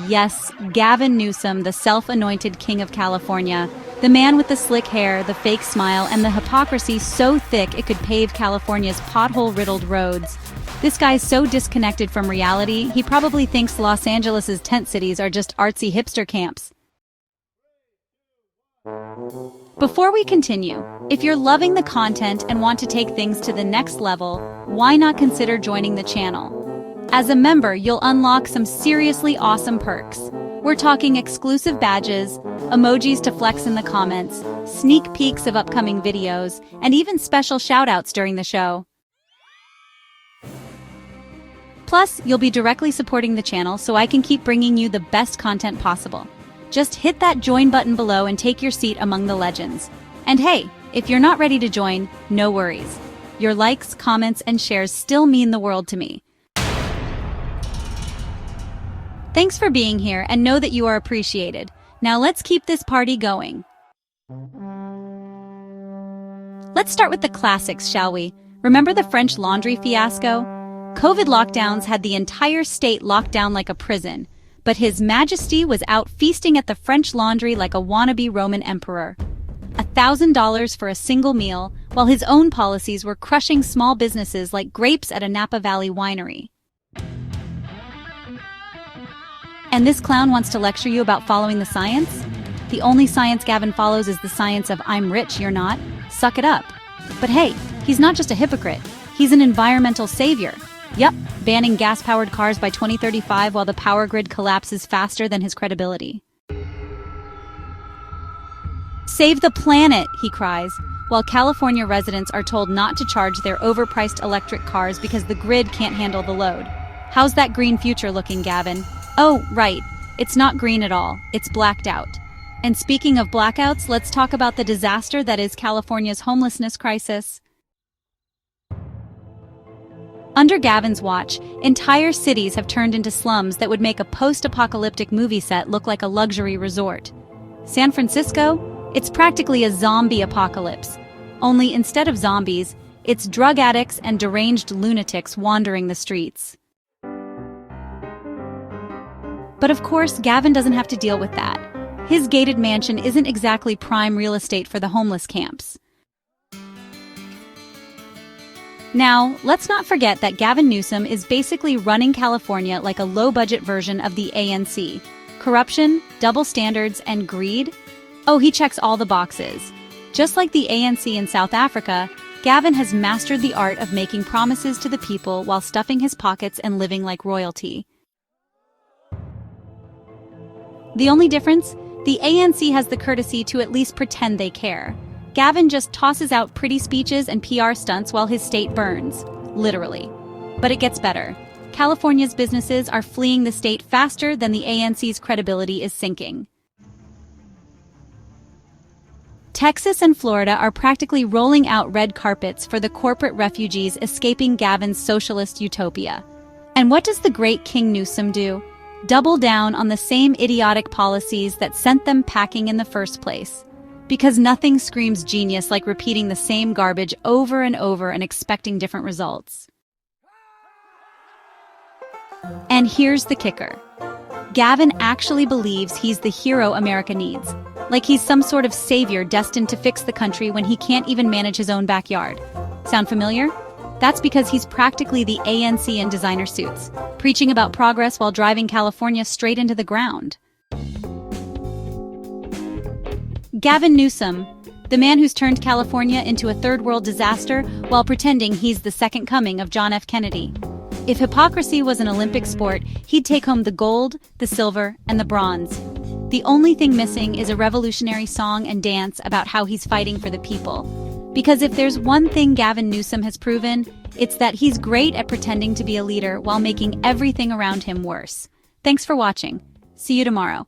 Yes, Gavin Newsom, the self-anointed king of California. The man with the slick hair, the fake smile, and the hypocrisy so thick it could pave California's pothole-riddled roads. This guy's so disconnected from reality, he probably thinks Los Angeles' tent cities are just artsy hipster camps. Before we continue, if you're loving the content and want to take things to the next level, why not consider joining the channel? As a member, you'll unlock some seriously awesome perks. We're talking exclusive badges, emojis to flex in the comments, sneak peeks of upcoming videos, and even special shoutouts during the show. Plus, you'll be directly supporting the channel so I can keep bringing you the best content possible. Just hit that join button below and take your seat among the legends. And hey, if you're not ready to join, no worries. Your likes, comments, and shares still mean the world to me. Thanks for being here and know that you are appreciated. Now let's keep this party going. Let's start with the classics, shall we? Remember the French Laundry fiasco? COVID lockdowns had the entire state locked down like a prison, but His Majesty was out feasting at the French Laundry like a wannabe Roman emperor. $1,000 for a single meal, while his own policies were crushing small businesses like grapes at a Napa Valley winery. And this clown wants to lecture you about following the science? The only science Gavin follows is the science of "I'm rich, you're not. Suck it up." But hey, he's not just a hypocrite. He's an environmental savior. Yup, banning gas-powered cars by 2035 while the power grid collapses faster than his credibility. Save the planet, he cries, while California residents are told not to charge their overpriced electric cars because the grid can't handle the load. How's that green future looking, Gavin? Oh, right. It's not green at all. It's blacked out. And speaking of blackouts, let's talk about the disaster that is California's homelessness crisis. Under Gavin's watch, entire cities have turned into slums that would make a post-apocalyptic movie set look like a luxury resort. San Francisco? It's practically a zombie apocalypse. Only instead of zombies, it's drug addicts and deranged lunatics wandering the streets. But of course, Gavin doesn't have to deal with that. His gated mansion isn't exactly prime real estate for the homeless camps. Now, let's not forget that Gavin Newsom is basically running California like a low-budget version of the ANC. Corruption, double standards, and greed? Oh, he checks all the boxes. Just like the ANC in South Africa, Gavin has mastered the art of making promises to the people while stuffing his pockets and living like royalty. The only difference? The ANC has the courtesy to at least pretend they care. Gavin just tosses out pretty speeches and PR stunts while his state burns. Literally. But it gets better. California's businesses are fleeing the state faster than the ANC's credibility is sinking. Texas and Florida are practically rolling out red carpets for the corporate refugees escaping Gavin's socialist utopia. And what does the great King Newsom do? Double down on the same idiotic policies that sent them packing in the first place. Because nothing screams genius like repeating the same garbage over and over and expecting different results. And here's the kicker. Gavin actually believes he's the hero America needs. Like he's some sort of savior destined to fix the country when he can't even manage his own backyard. Sound familiar? That's because he's practically the ANC in designer suits, preaching about progress while driving California straight into the ground. Gavin Newsom, the man who's turned California into a third-world disaster while pretending he's the second coming of John F. Kennedy. If hypocrisy was an Olympic sport, he'd take home the gold, the silver, and the bronze. The only thing missing is a revolutionary song and dance about how he's fighting for the people. Because if there's one thing Gavin Newsom has proven, it's that he's great at pretending to be a leader while making everything around him worse. Thanks for watching. See you tomorrow.